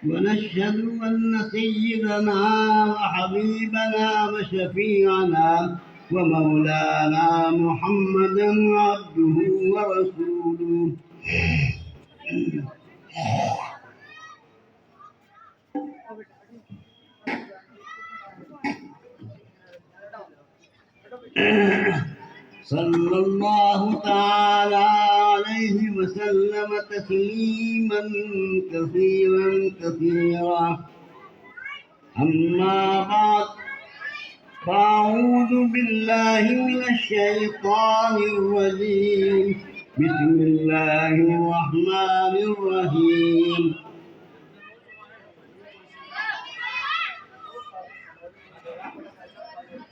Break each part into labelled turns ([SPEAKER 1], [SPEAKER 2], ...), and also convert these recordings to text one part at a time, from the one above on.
[SPEAKER 1] ونشهد أن سيدنا وحبيبنا وشفيعنا ومولانا محمدا عبده ورسوله صلى الله تعالى عليه وسلم تسليما كثيرا كثيرا. أما بعد، فأعوذ بالله من الشيطان الرجيم. بسم الله الرحمن الرحيم.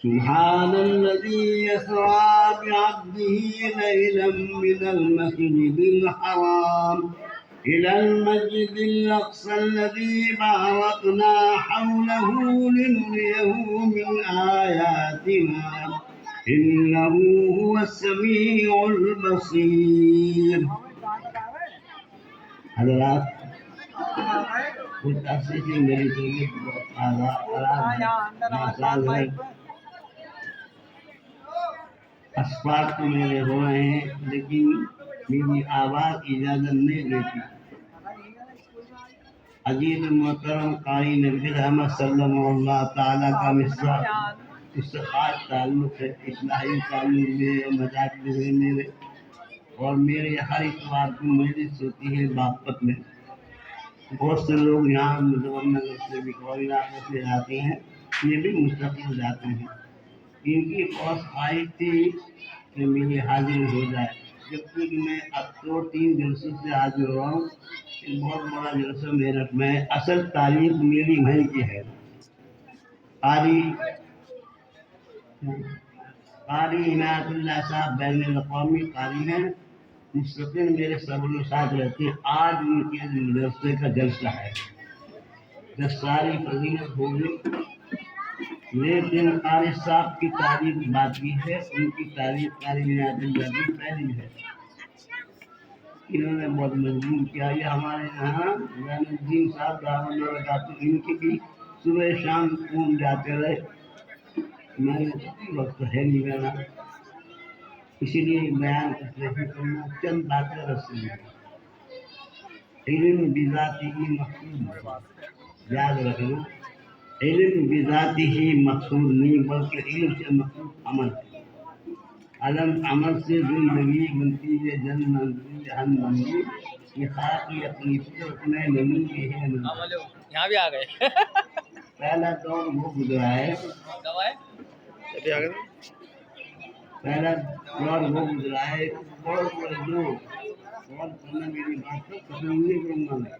[SPEAKER 1] سبحان الذي يسرى بعبده ليلا من المسجد الحرام إلى المسجد الأقصى الذي باركنا حوله لنريه من آياتنا إنه هو السميع البصير. حضرات، کچھ عرصے سے میری طبیعت بہت خراب ہے. اسفار تو میرے ہو رہے ہیں لیکن میری آواز اجازت نہیں دیتی. عزیز محترم قاری نبی رحمت صلی اللہ تعالیٰ کا مصرع اس سے خاص تعلق ہے. اصلاحی تعلق میرے مذاق میں میرے اور میرے ہر اتوار کو مجلس ہوتی ہے باغپت میں. بہت سے لوگ یہاں مظفر نگر سے بکور علاقے سے آتے ہیں، یہ بھی مستقل جاتے ہیں. ان کی خواہش خواہش تھی کہ میری حاضر ہو جائے، جبکہ میں اب تو 3 جلسوں سے حاضر ہوا ہوں. بہت بڑا جلسہ میرٹھ میں. اصل تعلیم میری وہیں کی ہے. قاری عنایت اللہ صاحب بین الاقوامی قاری ہیں، مستقل میرے صبر و ساتھ رہتے ہیں. آج ان کے مدرسے کا جلسہ ہے. دستاری فضیلت ہوگی، لیکن قاری صاحب کی تعریف باقی ہے. ان کی تعریف قاری عنایت اللہ کی پہلی ہے. انہوں نے بہت مضبوط کیا. یہ ہمارے یہاں زین الدین صاحب دعوت لگاتے، ان کی بھی صبح شام خون جاتے رہے. میں نے وقت ہے نہیں میرا، اسی لیے بیان کرنا چند باتیں رسول ہیں. علم بذاتہ مقصود، یاد رکھنا. علم بذاتہ مقصود نہیں بلکہ علم سے مقصود عمل ہے. عمل سے زندگی بنتی ہے جنت جہنمی. یہ خاکی اپنی فطرت میں نمی کی ہے.
[SPEAKER 2] یہاں بھی آ گئے.
[SPEAKER 1] پہلا دور وہ گزرا ہے، پہلا دور وہ گزرا ہے. بہت بڑے لوگ اور کرنا میری بات کو پسند نہیں کروں گا میں.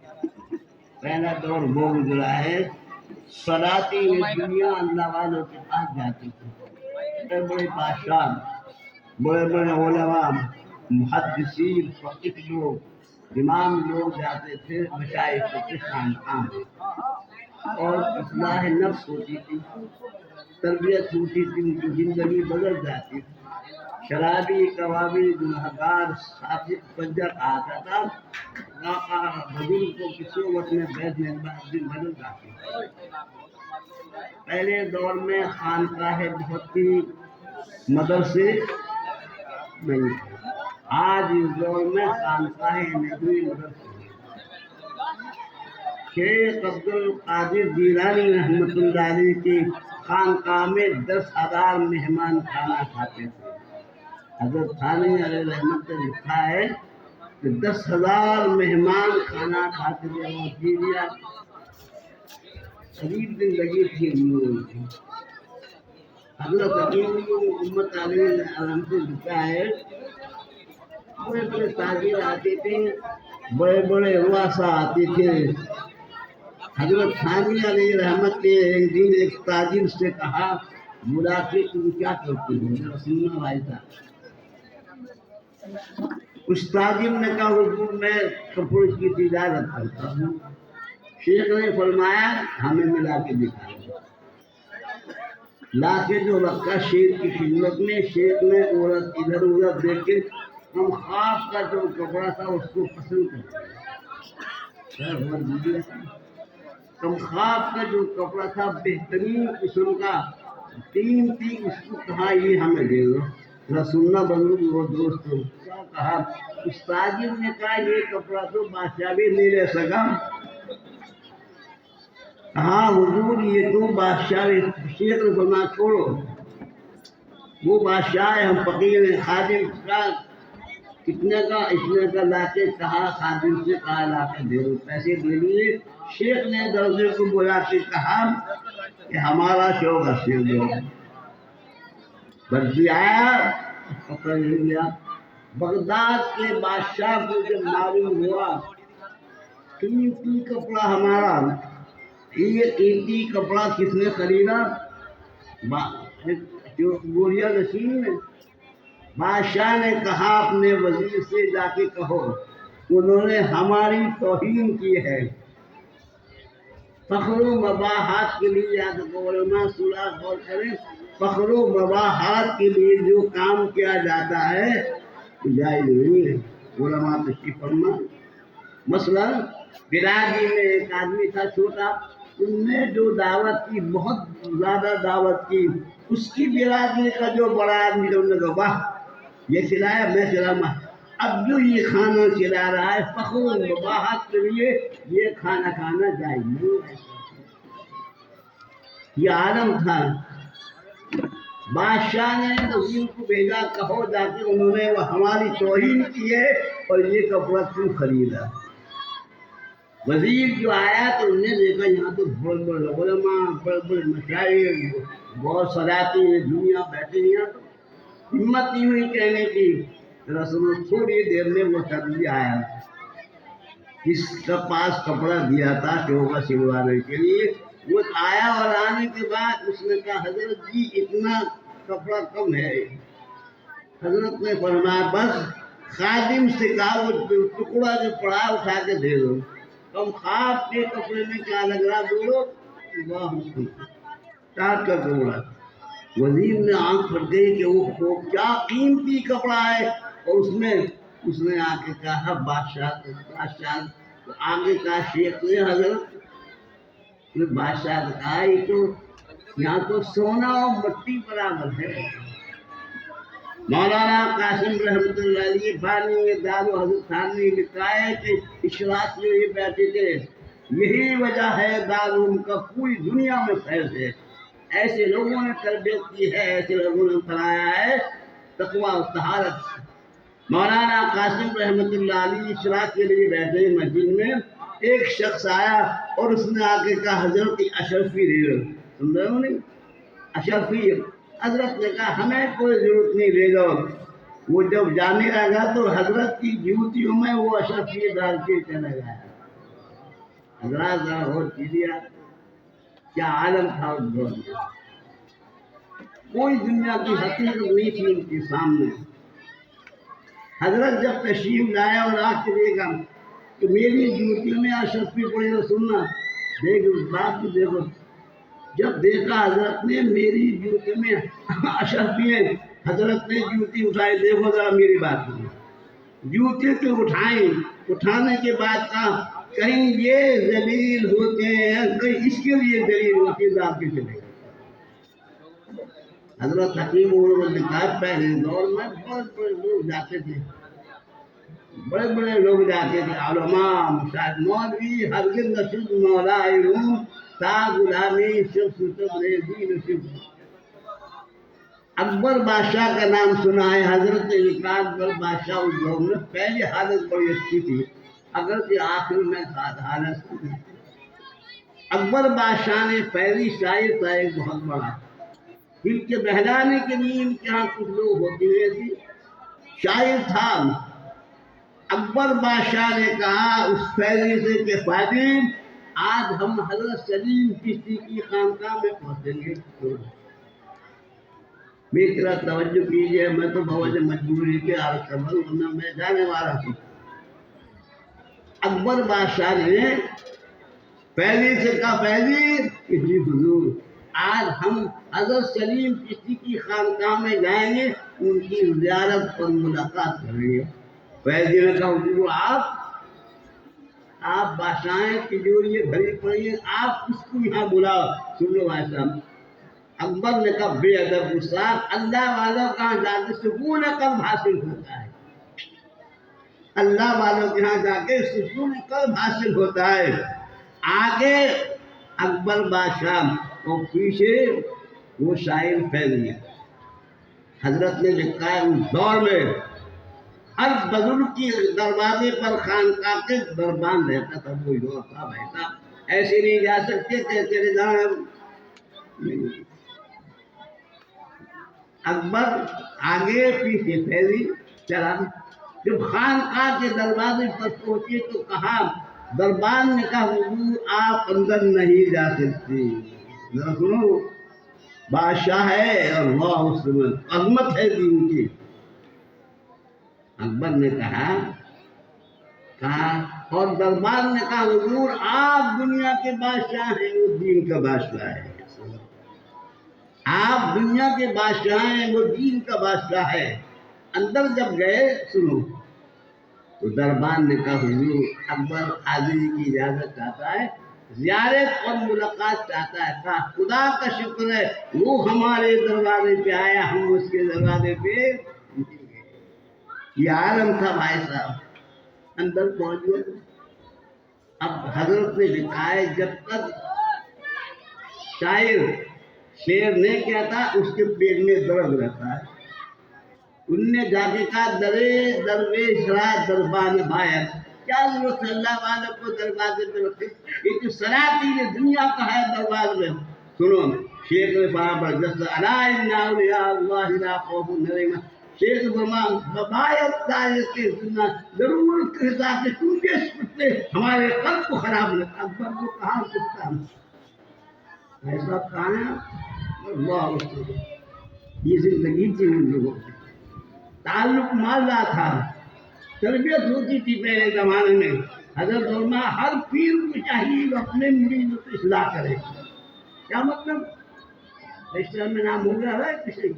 [SPEAKER 1] پہلا دور وہ گزرا ہے، صلاتی میں دنیا اللہ والوں کے پاس جاتی تھی. بڑے بڑے بادشاہ، بڑے بڑے علماء، محدثین، فقیہ لوگ، امام لوگ جاتے تھے. مشائخ کے خانقاہ اور اصلاح نفس ہوتی تھی، تربیت ہوتی تھی، ان کی زندگی بدل جاتی تھی. شرابی کبابی گنہگار صادق بنجر آتا تھا. بزرگ کو کسی وقت میں بیٹھنے بعد دن بدل جاتی. پہلے دور میں خانقاہ بہت تھی، مدرسے نہیں تھے. آج اس دور میں خانقاہ ندوی مدرسے. شیخ عبد القادر جیلانی رحمۃ اللہ علیہ کی خانقاہ میں 10,000 مہمان کھانا کھاتے تھے. حضرت ثانی علیہ رحمت نے لکھا ہے کہ 10,000 مہمان کھانا کھاتے تھے. اور بیویاں عجیب زندگی تھی ان لوگوں کی. حضرت عقیلی امت علیہ السلام سے لکھا ہے، بڑے بڑے تاجر آتے تھے، بڑے بڑے رؤسا آتے تھے. حضرت ثانی علیہ رحمت نے ایک دن ایک تاجر سے کہا، بلا کے تم کیا کرتے ہو؟ سننا بھائی صاحب. اس تاجر نے کہا، حضور میں کپڑے کی تجارت کرتا ہوں. شیخ نے فرمایا ہمیں ملا کے دکھا. لا کے جو رکھا شیخ کی خدمت میں. شیخ نے عورت ادھر ادھر دیکھ کے ہم خواب کا جو کپڑا تھا اس کو پسند کرتے. کم خواب کا جو کپڑا تھا بہترین قسم کا قیمتی، اس کو کہا یہ ہمیں دے دو۔ رسولنا بندو وہ دوستوں کیا کہا، اس تاجر نے کہا یہ کپڑا تو بادشاہ بھی نہیں لے سکا۔ ہاں حضور یہ تو بادشاہ شیخ بنا چھوڑو، وہ بادشاہ ہے، ہم فقیر ہیں۔ خادم کا کتنے کا، اتنے کا لا کے کہا، خادم سے کہا لا کے دے دو، پیسے دے دیے۔ شیخ نے درجے کو بلا کے کہا کہ ہمارا شوق ہے دو، برجی آیا پکڑ لیا۔ بغداد کے بادشاہ کو جب معلوم ہوا قیمتی کپڑا ہمارا، یہ قیمتی کپڑا کس نے خریدا، جو گوریا نشین نے، بادشاہ نے کہا اپنے وزیر سے جا کے کہو انہوں نے ہماری توہین کی ہے۔ فخر و مباحات کے لیے یاد رکھو، علماء صلاح غور کریں، فخر و مباحات کے لیے جو کام کیا جاتا ہے وہ جائز نہیں ہے۔ علماء تشریف فرما، مثلا برادری میں ایک آدمی تھا چھوٹا، ان نے جو دعوت کی، بہت زیادہ دعوت کی، اس کی برادری کا جو بڑا آدمی تھا، انہوں نے کہا واہ یہ کھلایا میں کھلاؤں گا، اب جو یہ کھانا کھلا رہا ہے فخر و مباحات کے لیے یہ کھانا کھانا جائز نہیں ہے۔ یہ عالم تھا، بادشاہ نے وزیر کو بھیجا، کہو جا کے انہوں نے وہ ہماری توہین کی ہے اور یہ کپڑا کیوں خریدا۔ وزیر جو آیا تو انہوں نے دیکھا یہاں تو بڑے بڑے علماء، بڑے بڑے مشاہیر، بہت سراتی دنیا بیٹھے، یہاں تو ہمت نہیں ہوئی کہنے کی۔ رسول تھوڑی دیر میں وہ تبدیلی آیا جس کا پاس کپڑا دیا تھا شوبہ سلوانے کے لیے، وہ آیا اور آنے کے بعد اس نے کہا حضرت جی اتنا کپڑا کم ہے۔ حضرت نے فرمایا بس خادم سے کہا وہ ٹکڑا جو پڑا اٹھا کے دے دو، کم خواب کے کپڑے میں کیا لگ رہا بولو، ٹاٹ کا ٹکڑا۔ وزیر نے آنکھ پھٹ گئی کہ وہ کیا قیمتی کپڑا ہے، اور اس نے آ کے کہا بادشاہ تو آگے کہا شیخ نے حضرت بادشاہ نے کہا یہ تو یہاں تو سونا اور مٹی برابر ہے۔ مولانا قاسم رحمۃ اللہ علیہ بانی دار و حضرت خان نے لکھا ہے کہ اشراق میں یہ بیٹھے تھے، یہی وجہ ہے دارالعلوم کا پوری دنیا میں فیض ہے، ایسے لوگوں نے تربیت کی ہے، ایسے لوگوں نے پڑھایا ہے تقویٰ و طہارت۔ مولانا قاسم رحمۃ اللہ علیہ اشراق کے لیے بیٹھے مسجد میں، ایک شخص آیا اور اس نے آ کے کہا حضرت اشرفی لے لو، سن رہے ہو نہیں، اشرفی۔ حضرت نے کہا ہمیں کوئی ضرورت نہیں، لے جاؤ۔ وہ جب جانے لگا تو حضرت کی جوتیوں میں وہ اشرفی ڈال کے چلا گیا۔ حضرات ذرا غور کیجیے کیا عالم تھا اس دور میں، کوئی دنیا کی حقیقت نہیں تھی ان کے سامنے۔ حضرت جب تشریف لایا اور آ کے دیکھا کہ میری جوتیوں میں اشرفی پڑی، تو سننا دیکھ اس بات کو دیکھو، جب دیکھا حضرت نے میری جوتی میں اشرفی ہے، حضرت نے جوتی اٹھائی، دیکھو ذرا میری بات کو، جوتی کو اٹھائیں، اٹھانے کے بعد کہا کہیں یہ ذلیل ہوتے ہیں، کہیں اس کے لیے ذلیل ہوتے ہیں، آپ کے چلے۔ حضرت حکیم عمر نے کہا پہلے دور میں بہت بڑے لوگ جاتے تھے، بڑے بڑے لوگ جاتے تھے، علماء، مشاہد، مولوی، ہرگز نشد مولا علوم تا غلامی شخص تبریزی نشد۔ اکبر بادشاہ کا نام سنا ہے، حضرت اکبر بادشاہ اس دور میں پہلی حالت بڑی اچھی تھی، اگرچہ آخر میں حالت تھی۔ اکبر بادشاہ نے پہلی شاعر تھا ایک بہت بڑا، دل کے بہلانے کے لیے ان کے یہاں کچھ لوگ ہوتے ہوئے تھی، شاعر تھا۔ اکبر بادشاہ نے کہا اس فیضی سے کہ خادم آج ہم حضرت سلیم چشتی کی خانقاہ میں پہنچیں گے، میری طرح توجہ کیجیے، میں تو بوجہ مجبوری کے عرض کر رہا ہوں ورنہ میں جانے والا ہوں۔ اکبر بادشاہ نے فیضی سے کہا فیضی کہ جی حضور آج ہم حضرت سلیم چشتی کی خانقاہ میں جائیں گے، ان کی زیارت پر ملاقات کریں گے۔ فیضی نے کہا حضور آپ بادشاہیں تجوری بھری پڑی ہیں، آپ اس کو یہاں بلاؤ. سن لو بھائی صاحب، اکبر نے کہا بے ادب گستاخ، اللہ والوں کہاں جاتے سکون قلب حاصل ہوتا ہے، اللہ والوں کے یہاں جا کے سکون قلب حاصل ہوتا ہے. آگے اکبر بادشاہ اور پیچھے وہ شاعر پھیلی. حضرت نے لکھا ہے اس دور میں ہر بزرگ کی دروازے پر خانقاہ کے دربان رہتا تھا. کوئی دور تھا بھائی صاحب، ایسے نہیں جا سکتے تھے تیرے جان. اکبر آگے پیچھے پھیلی چلا. جب خانقاہ کے دروازے پر پہنچے تو کہا، دربان نے کہا حضور آپ اندر نہیں جا سکتے. ذرا سنو، بادشاہ ہے اور اللہ اس میں عظمت ہے دین کی. اکبر نے کہا اور دربار نے کہا حضور آپ دنیا کے بادشاہ ہیں، وہ دین کا بادشاہ ہے. آپ دنیا کے بادشاہ ہیں، وہ دین کا بادشاہ ہے. اندر جب گئے سنو تو دربان نے کہا حضور اکبر حاضری کی اجازت چاہتا ہے، زیارت اور ملاقات چاہتا ہے. کہا خدا کا شکر ہے وہ ہمارے دروازے پہ آیا، ہم اس کے دروازے پہ نہیں گئے. یہ عالم تھا بھائی صاحب. اندر پہنچ گئے. اب حضرت نے لکھا ہے جب تک شاعر شعر نہیں کہتا اس کے پیٹ میں درد رہتا ہے. ان نے جا کے کہا درے درویش را دربان باید، کیا ضرورت ہے اللہ والوں کو دروازے پہ رکھے، یہ تو سلاطین دنیا کا ہے دروازے میں. سنو شیخ نے فرمایا جس الا ان اولیاء اللہ لا خوف علیہم. شیخ فرمایا باید دایت سننا ضرورت کے حساب سے تم بھی سکتے ہمارے قلب کو خراب نہ. اکبر کو کہاں سکتا ایسا کہاں ہے اللہ. یہ زندگی تھی ان لوگوں کی، تعلق مالدہ تھا، تربیت ہوتی تھی پہلے زمانے میں. حضرت فرمایا ہر پیر کو چاہیے وہ اپنے مریدوں کو اصلاح کرے. کیا مطلب؟ اسلام میں نام ہو گیا ہے کسی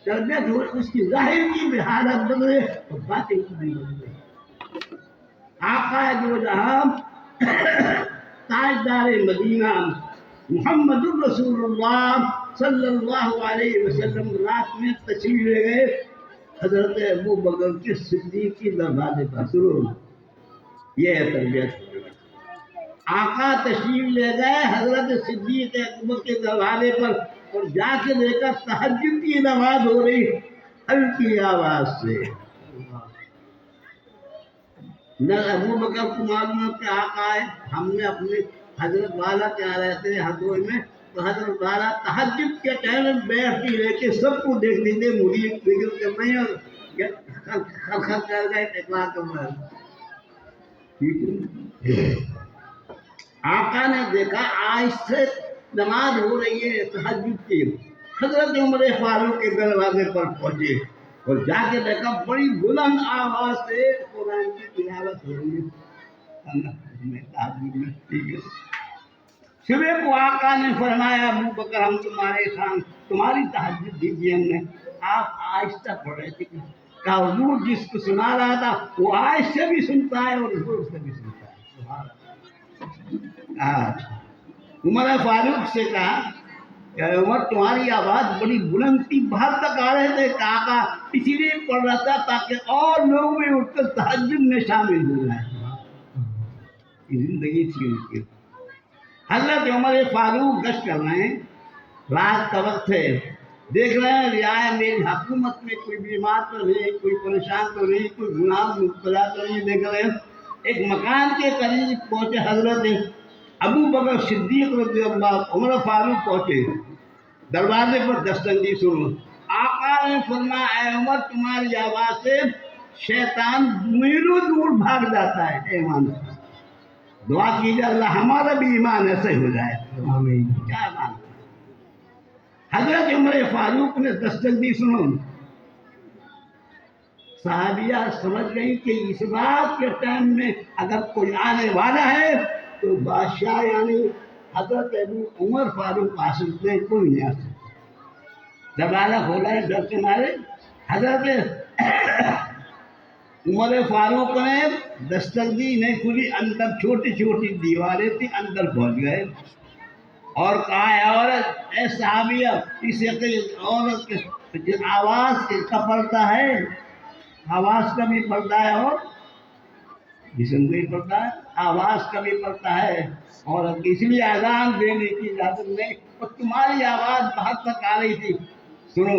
[SPEAKER 1] تربیت ہو، اس کی ظاہر کی بھی حالت بدلے اور باطن کی بھی بدلے. آقا دو جہاں تاجدار مدینہ محمد الرسول اللہ صلی اللہ علیہ وسلم رات میں تشریف لے گئے حضرت ابو بکر کے صدیق کی دروازے پر. سنو یہ ہے تربیت. آقا تشریف لے گئے حضرت صدیق اکبر کے دروازے پر اور جا کے دیکھا تہجد کی نماز ہو رہی ہلکی آواز سے. نہ ابو بکر کو معلوم کہ آقا ہے. ہم نے اپنے حضرت والا کیا رہتے ہیں ہدوئی میں، تو حضرت والا تہجد کے ٹائم بیٹھ کے لے کے سب کو دیکھ لیتے مرید فکر کر رہے ہیں اور خرخر کر گئے اقرار کر رہے ہیں. آقا نے دیکھا آج سے نماز ہو رہی ہے تہجد کی. حضرت عمر فاروق کے دروازے پر پہنچے اور جا کے دیکھا بڑی بلند آواز سے قرآن کی تلاوت ہو رہی ہے. صبح کو آقا نے فرمایا ابو بکر ہم تمہارے خان تمہاری تہجد دیجیے. ہم نے آپ آہستہ پڑھ رہے تھے. کہا حضور جس کو سنا رہا تھا وہ آہستہ سے بھی سنتا ہے اور زور سے بھی سنتا ہے. عمر فاروق سے کہا کہ عمر تمہاری آواز بڑی بلند تھی، باہر تک آ رہے تھے. آقا اسی لیے پڑھ رہا تھا تاکہ اور لوگ بھی اٹھ کر تہجد میں شامل ہو جائیں. زندگی تھی ان کی. حضرت عمر فاروق گشت کر رہے ہیں، رات کا وقت ہے، دیکھ رہے ہیں رعایا میری حکومت میں کوئی بیمار تو نہیں، کوئی پریشان تو نہیں، کوئی گناہ مبتلا تو نہیں. دیکھ رہے ہیں ایک مکان کے قریب پہنچے حضرت ابو بکر صدیق رضی اللہ. عمر فاروق پہنچے دروازے پر دستک دی. سنو آقا نے فرمایا اے عمر تمہاری آواز سے شیطان میلوں دور بھاگ جاتا ہے. ایمان دعا کیجیے اللہ ہمارا بھی ایمان ایسے ہو جائے. آمین. کیا بات. حضرت عمر فاروق نے دستک دی. سنو صحابیہ سمجھ گئی کہ اس بات کے ٹائم میں اگر کوئی آنے والا ہے تو بادشاہ یعنی حضرت ابو عمر فاروق آ سکتے ہیں، کوئی نہیں آ سکتا. دروازہ کھولا ہے ڈر کے مارے. حضرت عمر فاروق نے دستک دی، نہیں کھلی، اندر چھوٹی چھوٹی دیواریں تھی، اندر پہنچ گئے اور کہا ہے عورت، اے صحابیہ، اسے عورت کے آواز کا پڑتا ہے، آواز کا بھی پڑتا ہے اور جسم کا بھی پڑتا ہے، آواز کا بھی پڑتا ہے، اور اس لیے اذان دینے کی اجازت نہیں، اور تمہاری آواز باہر تک آ رہی تھی۔ سنو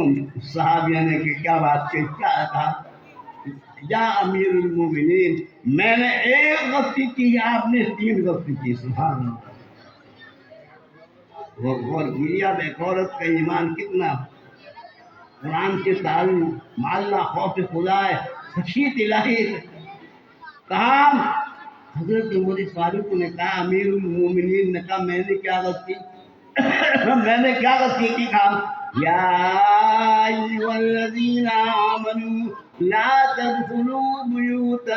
[SPEAKER 1] صحابیہ نے کہ کیا بات کی، کیا کہا، یا امیر المومنین، میں نے ایک غلطی کی، آپ نے 3 غلطی کی۔ سبحان اللہ، غور کیجیے آپ، ایک عورت کا ایمان کتنا، قرآن کے تعلق، معلّہ خوف خدا ہے، خشیت الہی۔ کہا حضرت عمر فاروق نے کہا، امیر المومنین نے کہا میں نے کیا غلطی میں نے کیا غلطی کی؟ کہا یا ایھا الذین آمنوا لا تدخلوا بیوتا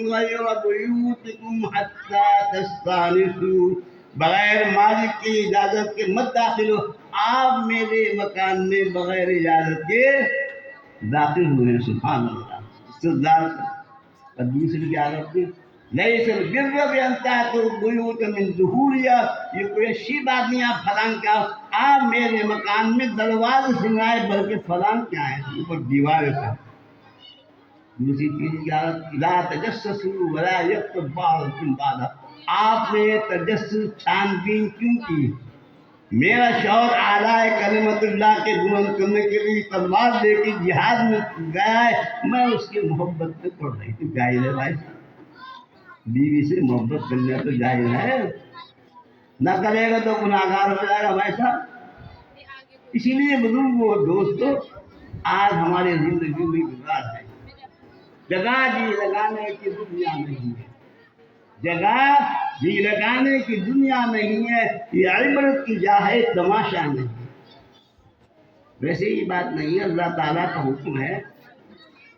[SPEAKER 1] غیر بیوتکم حتی تستأنسوا، بغیر مالک کی اجازت کے مت داخل ہو، آپ میرے مکان میں بغیر اجازت کے داخل ہوئے۔ سبحان اللہ، استدلال اور دوسری کی عادت تھی، لیس البر بان تأتوا البیوت من ظہورها، یہ کوئی اچھی بات نہیں آپ فلاں کیا، آپ میرے مکان میں دروازے سے نہ آئے بلکہ فلاں کیا ہے اوپر دیواریں سے۔ دوسری چیز کی عادت، لا تجسسوا ولا یغتب بعضکم بعضا، آپ نے تجسس چھان بین کیوں کی؟ میرا شوہر اعلیٰ کلمت اللہ کے بلند کرنے کے لیے تلوار لے کے جہاد میں گیا ہے، میں اس کی محبت سے پڑھ رہی تھی۔ جائز ہے بھائی، بیوی سے محبت کرنا تو جائز ہے، نہ کرے گا تو گناہگار ہو جائے گا بھائی صاحب۔ اسی لیے بزرگوں اور دوستوں، آج ہماری زندگی میں گزار ہے، جگہ جی لگانے کی دنیا نہیں ہے، جگہ جی لگانے کی دنیا نہیں ہے، یہ عبرت کی جا ہے، تماشا نہیں۔ ویسے یہ بات نہیں ہے، اللہ تعالیٰ کا حکم ہے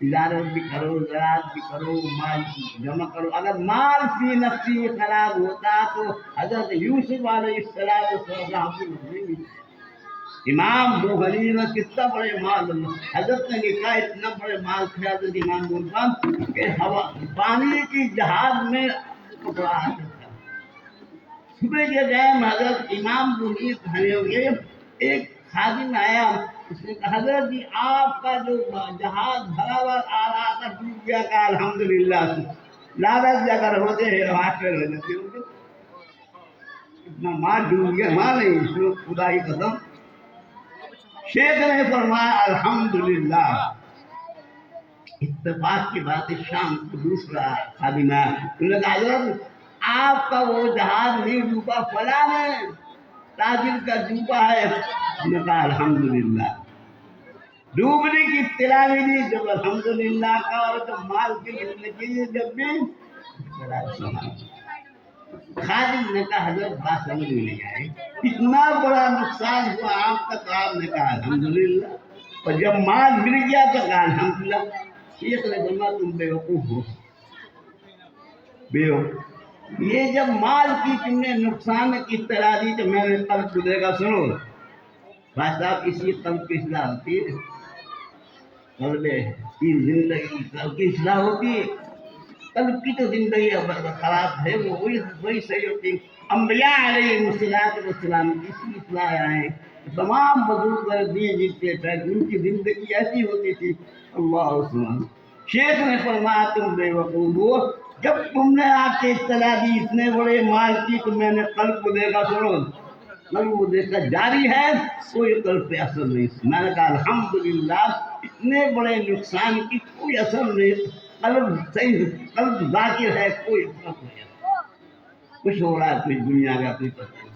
[SPEAKER 1] تجارت بھی کرو، زراعت بھی کرو، مال جمع کرو۔ اگر مال فی نفسی خراب ہوتا تو حضرت یوسف علیہ السلام، امام ابو حنیفہ کتنا بڑے مال، حضرت نے لکھا اتنا بڑے مال تھے حضرت امام ابو کہ ہوا پانی کی جہاز میں ٹکرا آتا تھا۔ صبح کے ٹائم حضرت امام ابو حنیفہ ایک خادم آیا، اس نے کہا حضرت جی آپ کا جو جہاز بھرا ہوا آ رہا تھا ڈوب گیا، کا الحمدللہ، لالچ اگر ہوتے ہیں ہاسٹل ہو جاتے ہوتے، اتنا مال ڈوب گیا، ماں نہیں، اس میں خدا کی قسم۔ شیخ نے فرمایا الحمدللہ۔ اتفاق کی بات ہے، شام کو دوسرا خادم آیا، انہوں نے کہا حضرت آپ کا وہ جہاز نہیں ڈوبا، فلاں تاجر کا ڈوبا ہے۔ انہوں نے کہا الحمدللہ۔ ڈوبنے کی اطلاع بھی نہیں، جب الحمدللہ کا اور جب مال کے ملنے کے لیے جب بھی خادم نے کہا حضرت بات سمجھ میں نہیں آئی، اتنا بڑا نقصان ہوا آپ کا تو آپ نے کہا الحمدللہ، اور جب مال مل گیا تو کہا الحمدللہ۔ شیخ نے فرمایا تم بیوقوف ہو، بیوقوف، یہ جب مال کی تم نے نقصان کی اطلاع دی تو میں نے قلب کو دے گا۔ سنو بھائی صاحب، اسی قلب کی اصلاح ہوتی ہے، قلب کی زندگی قلب کی اصلاح ہوتی ہے، قلب کی تو زندگی خراب ہے، وہ وہی صحیح ہوتی ہے۔ انبیاء علیہ السلام کی اسی اصلاح آئے، تمام بزرگ دین جتنے تھے ان کی زندگی ایسی ہوتی تھی۔ اللہ عثمان شیخ نے فرمایا تم بے وقوف ہو، جب تم نے آ کے اطلاع دی اتنے بڑے مال کی تو میں نے قلب کو دیکھا۔ سنو قلب کو دیکھا جاری ہے، کوئی قلب پہ اثر نہیں۔ میں نے کہا الحمدللہ، اتنے بڑے نقصان کی کوئی اثر نہیں، قلب صحیح، قلب ذاکر ہے، کوئی فرق نہیں، کچھ ہو رہا ہے کوئی دنیا کا کوئی پتہ نہیں۔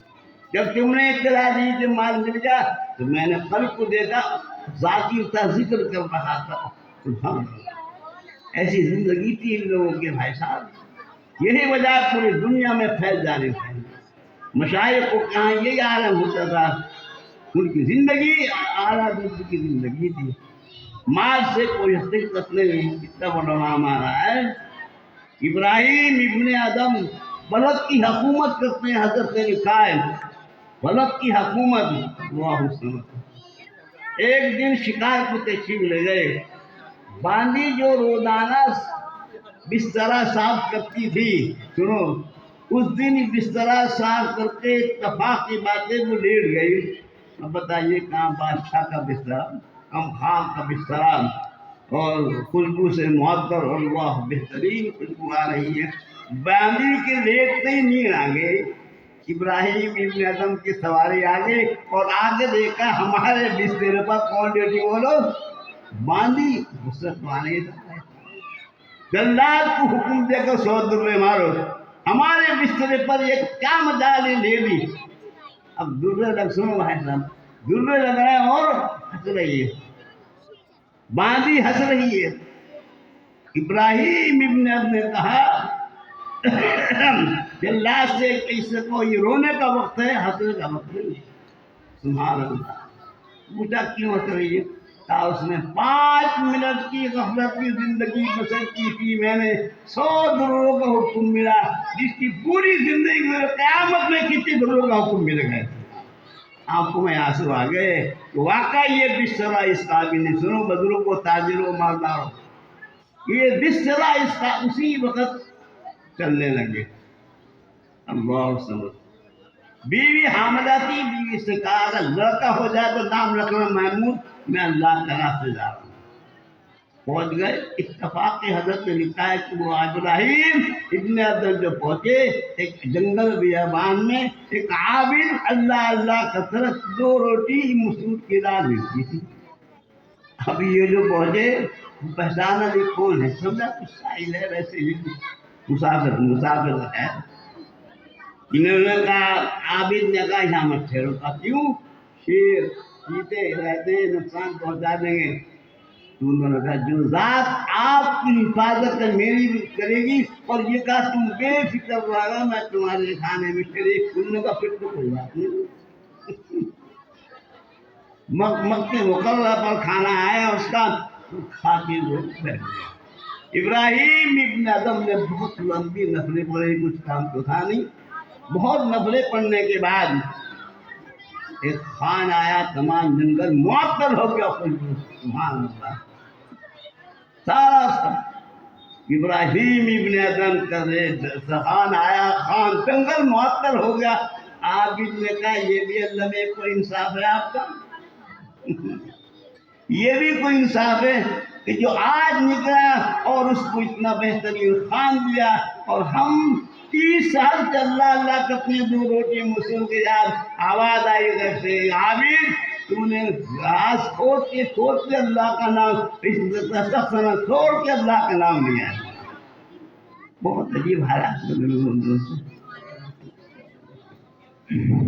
[SPEAKER 1] جب تم نے اطلاع دی کہ مال مل گیا تو میں نے قلب کو دیکھا، ذاکر کا ذکر کر رہا تھا۔ سبحان اللہ، ایسی زندگی تھی ان لوگوں کے بھائی صاحب، یہی وجہ پوری دنیا میں پھیل جانے تھے۔ مشائخ کو کہاں یہی عالم ہوتا تھا، ان کی زندگی اعلیٰ درجے کی زندگی تھی، مال سے کوئی حقیقت نہیں۔ کتنا بڑا نام آ رہا ہے، ابراہیم ابن آدم بلد کی حکومت کرتے ہیں، حضرت نے لکھا ہے بلد کی حکومت۔ اللہ ایک دن شکار کو تشریف لے گئے، باندی جو روزانہ بسترا صاف کرتی تھی. سنو، اس دن بسترا صاف کرتے اتفاق کی باتیں وہ لیٹ گئی. اب بتائیے کہاں بادشاہ کا بسترا، کم خام کا بسترا، اور خوشبو سے معطر، اللہ بہترین خوشبو آ رہی ہے. باندھی کے لیٹتے ہی نیند آ گئے. ابراہیم ابن ادم کی سواری آگے، اور آگے دیکھا ہمارے بستر پر کون لیٹی، بولو، باندھی. غصہ تو آنے تھا. جلاد کو حکم دے کر 100 درے مارو. ہمارے بستر پر ایک کیا مجالے لے لی. اب درے لگ، سنو بھائی صاحب، درے لگ رہے ہیں اور ہنس رہی ہے، باندھی ہنس رہی ہے. ابراہیم ابن ادم نے کہا جلاد سے کیسے کو یہ رونے کا وقت ہے، ہنسنے کا وقت نہیں. سبحان اللہ. پوچھا کیوں ہنس رہی ہے؟ کہا اس نے 5 منٹ کی غفلت کی زندگی بسر کی تھی، میں نے 100 دروں کا حکم ملا، جس کی پوری زندگی میں قیامت میں کتنی دروں کا حکم مل گئے. آنکھوں میں آنسو آ گئے. واقعی یہ بسترا اس قابل نہیں. سنو بزرگوں، تاجروں، مالداروں، یہ بسترا اس کا اسی وقت چلنے لگے. اللہ سمجھ. بیوی حاملہ تھی. بیوی سے کہا اگر لڑکا ہو جائے تو نام رکھنا محمود، میں اللہ تعالیٰ سے جا رہا ہوں. پہنچ گئے. اتفاق حضرت نے لکھا ہے کہ وہ ابراہیم ابن ادم جو پہنچے، ایک جنگل بیابان میں ایک عابد اللہ اللہ کثرت 2 روٹی مسعود کی دال ملتی تھی. اب یہ جو پہنچے، پہچانا بھی کون ہے، سمجھا کچھ سائل ہے، ویسے ہی مسافر ہے. انہوں نے کہا، عابد نے کہا یہاں مت ٹھہرو. کہا کیوں؟ شیر چیتے رہتے ہیں، نقصان پہنچا دیں گے. انہوں نے کہا جو ذات آپ کی حفاظت میری بھی کرے گی، اور یہ کہا تم بے فکر رہا، میں تمہارے کھانے میں شریک. انہوں نے کہا پھر تو کوئی بات نہیں. مکہ مکرمہ پر کھانا آیا اس کا، کھا کے وہ بیٹھ گیا. ابراہیم ابن ادم نے بہت لمبی نفلیں پڑھی، کچھ کام تو تھا نہیں. بہت نفلیں پڑھنے کے بعد ایک خان آیا. تمام جنگل معطل ہو گیا خوشبو. سبحان اللہ. سارا ابراہیم ابن ادم کا خان آیا. خان جنگل معطل ہو گیا. عابد نے کہا یہ بھی اللہ میں کوئی انصاف ہے آپ کا، یہ بھی کوئی انصاف ہے کہ جو آج نکلا اور اس کو اتنا بہترین خان دیا، اور ہم 30 سال سے اللہ اللہ کرتے ہیں 2 روٹی مسلم کے یاد. آواز آئی گھر سے، عابد تو نے گھاس کھود کے اللہ کا نام، چھوڑ کے اللہ کا نام لیا ہے. بہت عجیب حالات.